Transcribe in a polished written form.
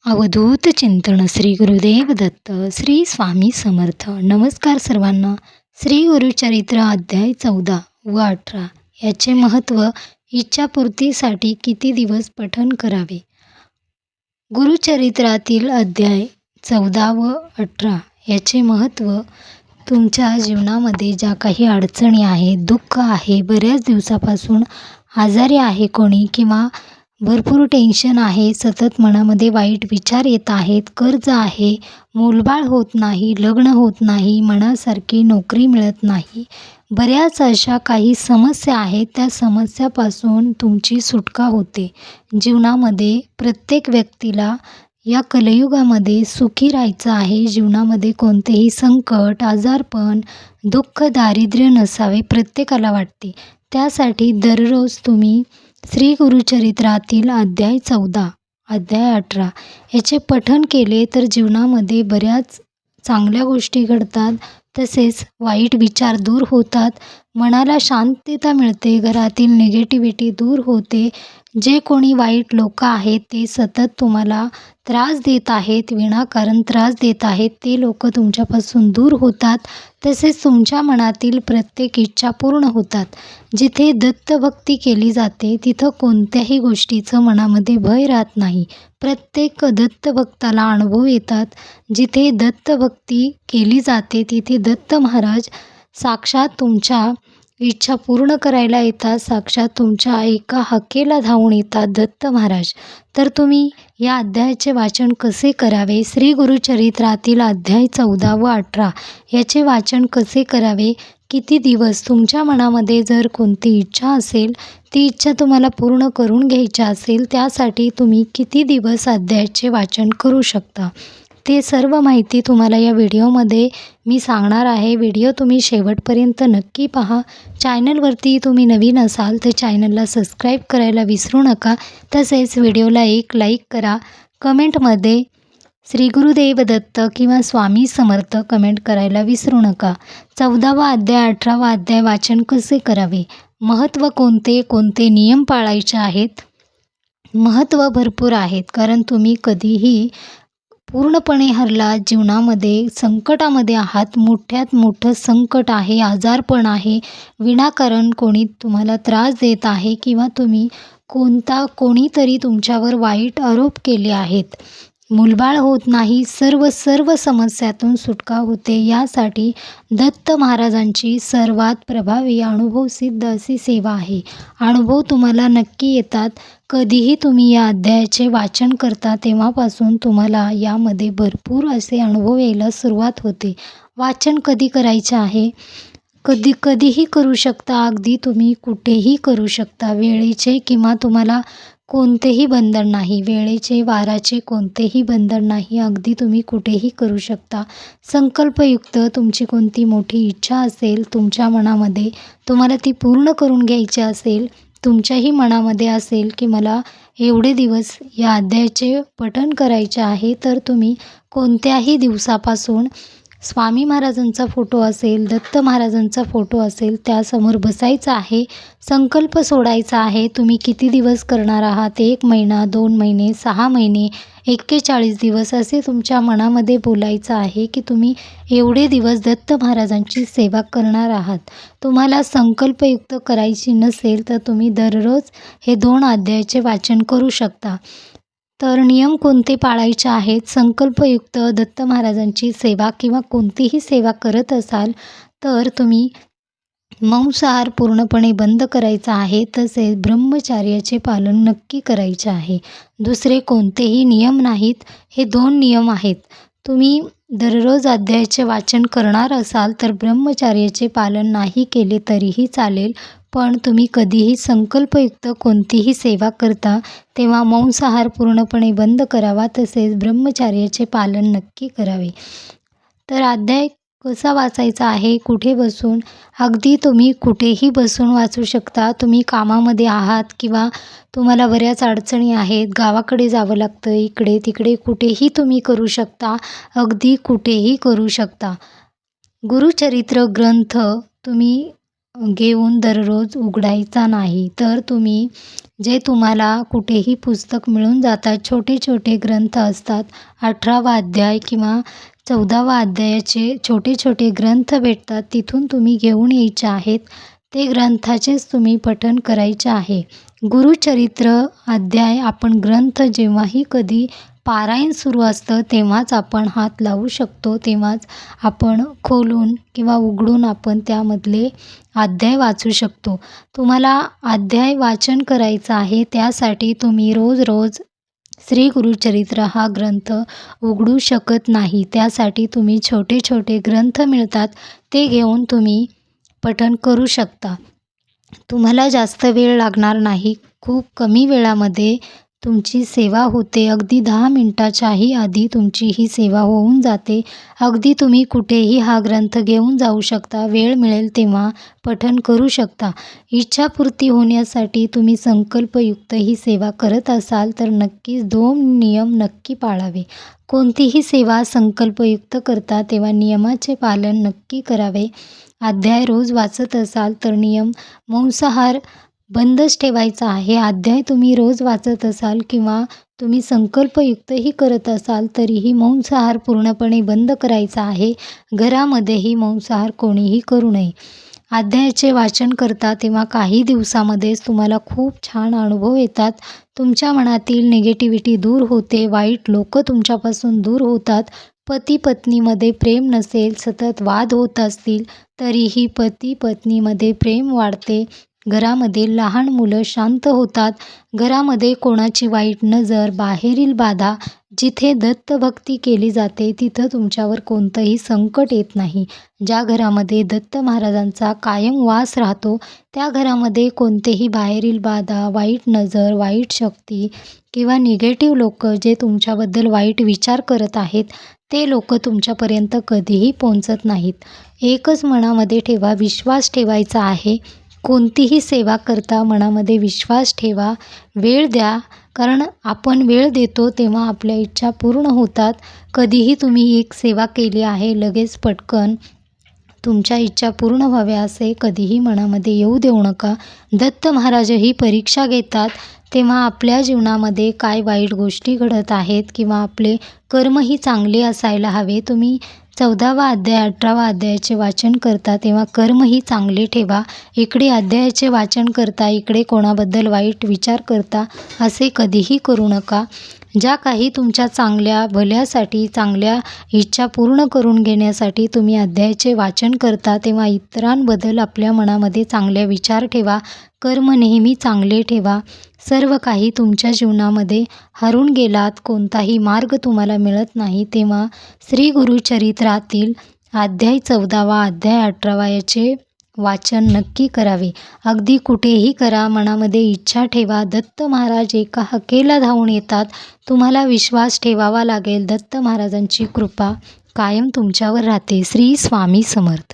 अवधूत चिंतन श्री गुरुदेव दत्त श्री स्वामी समर्थ. नमस्कार सर्वांना. श्री गुरुचरित्र अध्याय 14 व 18 याचे महत्त्व. इच्छापूर्तीसाठी किती दिवस पठण करावे. गुरुचरित्रातील अध्याय 14 व 18 याचे महत्त्व. तुमच्या जीवनामध्ये ज्या काही अडचणी आहेत, दुःख आहे, बऱ्याच दिवसापासून आजारी आहे कोणी, किंवा भरपूर टेन्शन आहे, सतत मनामध्ये वाईट विचार येत आहेत, कर्ज आहे, मूलबाळ होत नाही, लग्न होत नाही, मनासारखी नोकरी मिळत नाही, बऱ्याच अशा काही समस्या आहेत. त्या समस्यापासून तुमची सुटका होते. जीवनामध्ये प्रत्येक व्यक्तीला या कलियुगामध्ये सुखी राहायचं आहे. जीवनामध्ये कोणतेही संकट, आजारपण, दुःख, दारिद्र्य नसावे प्रत्येकाला वाटते. त्यासाठी दररोज तुम्ही श्री गुरुचरित्रातील अध्याय 14, अध्याय 18 याचे पठण केले तर जीवनामध्ये बऱ्याच चांगल्या गोष्टी घडतात. तसेच वाईट विचार दूर होतात, मनाला शांतता मिळते, घरातील निगेटिव्हिटी दूर होते. जे कोणी वाईट लोक आहेत ते सतत तुम्हाला त्रास देत आहेत, विनाकारण त्रास देत आहेत, ते लोक तुमच्यापासून दूर होतात. तसेच तुमच्या मनातील प्रत्येक इच्छा पूर्ण होतात. जिथे दत्तभक्ती केली जाते तिथं कोणत्याही गोष्टीचं मनामध्ये भय राहत नाही. प्रत्येक दत्तभक्ताला अनुभव येतात. जिथे दत्तभक्ती केली जाते तिथे दत्त महाराज साक्षात तुमच्या इच्छा पूर्ण करायला येतात. साक्षात तुमच्या एका हाकेला धावून येतात दत्त महाराज. तर तुम्ही या अध्यायाचे वाचन कसे करावे, श्री गुरुचरित्रातील अध्याय 14 व 18 याचे वाचन कसे करावे, किती दिवस, तुमच्या मनामध्ये जर कोणती इच्छा असेल, ती इच्छा तुम्हाला पूर्ण करून घ्यायची असेल, त्यासाठी तुम्ही किती दिवस अध्यायाचे वाचन करू शकता, ते सर्व माहिती तुम्हाला या व्हिडिओमध्ये मी सांगणार आहे. व्हिडिओ तुम्ही शेवटपर्यंत नक्की पहा. चॅनलवरती तुम्ही नवीन असाल तर चॅनलला सबस्क्राईब करायला विसरू नका. तसेच व्हिडिओला एक लाईक करा. कमेंटमध्ये श्री गुरुदेव दत्त किंवा स्वामी समर्थ कमेंट करायला विसरू नका. 14वा अध्याय 18वा अध्याय वाचन कसे करावे, महत्त्व कोणते कोणते नियम पाळायचे आहेत. महत्त्व भरपूर आहेत, कारण तुम्ही कधीही पूर्णपणे हरला, जीवनामध्ये संकटामध्ये आहात, मोठ्यात मोठं संकट आहे, आजारपण आहे, विनाकारण कोणी तुम्हाला त्रास देत आहे, किंवा तुम्ही कोणीतरी तुमच्यावर वाईट आरोप केले आहेत, मूलबाळ होत नाही, सर्व समस्यातून सुटका होते. यासाठी दत्त महाराजांची सर्वात प्रभावी अनुभवसिद्ध अशी सेवा आहे. अनुभव तुम्हाला नक्की येतात. कधीही तुम्ही या अध्यायाचे वाचन करता तेव्हापासून तुम्हाला यामध्ये भरपूर असे अनुभव यायला सुरुवात होते. वाचन कधी करायचे आहे, कधीही करू शकता, अगदी तुम्ही कुठेही करू शकता. वेळेचे किंवा तुम्हाला कोणतेही बंधन नाही, वेळेचे वाराचे कोणतेही बंधन नाही, अगदी तुम्ही कुठेही करू शकता. संकल्पयुक्त तुमची कोणती मोठी इच्छा असेल तुमच्या मनामध्ये, तुम्हाला ती पूर्ण करून घ्यायची असेल, तुमच्याही मनामध्ये असेल की मला एवढे दिवस या अध्यायाचे पठण करायचे आहे, तर तुम्ही कोणत्याही दिवसापासून स्वामी महाराजांचा फोटो असेल, दत्त महाराजांचा फोटो असेल, त्यासमोर बसायचं आहे, संकल्प सोडायचा आहे. तुम्ही किती दिवस करणार आहात, 1 महिना, 2 महिने, 6 महिने, 41 दिवस असे तुमच्या मनामध्ये बोलायचं आहे की तुम्ही एवढे दिवस दत्त महाराजांची सेवा करणार आहात. तुम्हाला संकल्पयुक्त करायची नसेल तर तुम्ही दररोज हे 2 अध्यायाचे वाचन करू शकता. तर नियम कोणते पाळायचे आहेत. संकल्पयुक्त दत्त महाराजांची सेवा किंवा कोणतीही सेवा करत असाल तर तुम्ही मांसाहार पूर्णपणे बंद करायचा आहे. तसेच ब्रह्मचर्याचे पालन नक्की करायचे आहे. दुसरे कोणतेही नियम नाहीत, हे 2 नियम आहेत. तुम्ही दररोज अध्यायाचे वाचन करणार असाल तर ब्रह्मचर्याचे पालन नाही केले तरीही चालेल, पण तुम्ही कधीही संकल्पयुक्त कोणतीही सेवा करता तेव्हा मांसाहार पूर्णपणे बंद करावा. तसेच ब्रह्मचर्याचे पालन नक्की करावे. तर अध्याय कसा वाचायचा आहे, कुठे बसून, अगदी तुम्ही कुठेही बसून वाचू शकता. तुम्ही कामामध्ये आहात किंवा तुम्हाला बऱ्याच अडचणी आहेत, गावाकडे जावं लागतं, इकडे तिकडे कुठेही तुम्ही करू शकता, अगदी कुठेही करू शकता. गुरुचरित्र ग्रंथ तुम्ही घेऊन दररोज उघडायचा नाही, तर तुम्ही जे तुम्हाला कुठेही पुस्तक मिळून जातात. छोटे छोटे ग्रंथ असतात. 18वा अध्याय किंवा 14वा अध्यायाचे छोटे छोटे ग्रंथ भेटतात. तिथून तुम्ही घेऊन यायचे आहेत. ते ग्रंथाचेच तुम्ही पठण करायचे आहे. गुरुचरित्र अध्याय आपण ग्रंथ जेव्हाही कधी पारायण सुरू असतं तेव्हाच आपण हात लावू शकतो. तेव्हाच आपण खोलून किंवा उघडून आपण त्यामधले अध्याय वाचू शकतो. तुम्हाला अध्याय वाचन करायचं आहे. त्यासाठी तुम्ही रोज रोज श्री गुरुचरित्र हा ग्रंथ उघडू शकत नाही. त्यासाठी तुम्ही छोटे छोटे ग्रंथ मिळतात ते घेऊन तुम्ही पठण करू शकता. तुम्हाला जास्त वेळ लागणार नाही. खूप कमी वेळामध्ये तुमची सेवा होते. अगदी 10 मिनिटाच्याही आधी तुमची ही सेवा होऊन जाते. अगदी तुम्ही कुठेही हा ग्रंथ घेऊन जाऊ शकता. वेळ मिळेल तेव्हा पठण करू शकता. इच्छापूर्ती होण्यासाठी तुम्ही संकल्पयुक्त ही सेवा करत असाल तर नक्कीच 2 नियम नक्की पाळावे. कोणतीही सेवा संकल्पयुक्त करता तेव्हा नियमाचे पालन नक्की करावे. अध्याय रोज वाचत असाल तर नियम मांसाहार बंदच ठेवायचा आहे. अध्याय तुम्ही रोज वाचत असाल किंवा तुम्ही संकल्पयुक्तही करत असाल तरीही मांसाहार पूर्णपणे बंद करायचा आहे. घरामध्येही मांसाहार कोणीही करू नये. अध्यायाचे वाचन करता तेव्हा काही दिवसामध्येच तुम्हाला खूप छान अनुभव येतात. तुमच्या मनातील निगेटिव्हिटी दूर होते. वाईट लोक तुमच्यापासून दूर होतात. पती पत्नीमध्ये प्रेम नसेल, सतत वाद होत असतील तरीही पती पत्नीमध्ये प्रेम वाढते. घरामध्ये लहान मुलं शांत होतात. घरामध्ये कोणाची वाईट नजर, बाहेरील बाधा, जिथे दत्तभक्ती केली जाते तिथं तुमच्यावर कोणतंही संकट येत नाही. ज्या घरामध्ये दत्त महाराजांचा कायम वास राहतो त्या घरामध्ये कोणतेही बाहेरील बाधा, वाईट नजर, वाईट शक्ती किंवा निगेटिव्ह लोक जे तुमच्याबद्दल वाईट विचार करत आहेत ते लोक तुमच्यापर्यंत कधीही पोहोचत नाहीत. एकच मनामध्ये ठेवा, विश्वास ठेवायचा आहे. कोणतीही सेवा करता मनामध्ये विश्वास ठेवा. वेळ द्या, कारण आपण वेळ देतो तेव्हा आपल्या इच्छा पूर्ण होतात. कधीही तुम्ही एक सेवा केली आहे लगेच पटकन तुमच्या इच्छा पूर्ण व्हाव्या असे कधीही मनामध्ये येऊ देऊ नका. दत्त महाराजही परीक्षा घेतात तेव्हा आपल्या जीवनामध्ये काय वाईट गोष्टी घडत आहेत किंवा आपले कर्मही चांगले असायला हवे. तुम्ही 14वा अध्याय 18वा अध्यायाचे वाचन करता तेव्हा कर्मही चांगले ठेवा. इकडे अध्यायाचे वाचन करता इकडे कोणाबद्दल वाईट विचार करता असे कधीही करू नका. ज्या काही तुमच्या चांगल्या भल्यासाठी, चांगल्या इच्छा पूर्ण करून घेण्यासाठी तुम्ही अध्यायाचे वाचन करता तेव्हा इतरांबद्दल आपल्या मनामध्ये चांगले विचार ठेवा. कर्म नेहमी चांगले ठेवा. सर्व काही तुमच्या जीवनामध्ये हरून गेलात, कोणताही मार्ग तुम्हाला मिळत नाही तेव्हा श्री गुरुचरित्रातील अध्याय 14वा, अध्याय 18वा याचे वाचन नक्की करावे. अगदी कुठेही करा, मनामध्ये इच्छा ठेवा. दत्त महाराज एका हाकेला धावून येतात. तुम्हाला विश्वास ठेवावा लागेल. दत्त महाराजांची कृपा कायम तुमच्यावर राहते. श्री स्वामी समर्थ.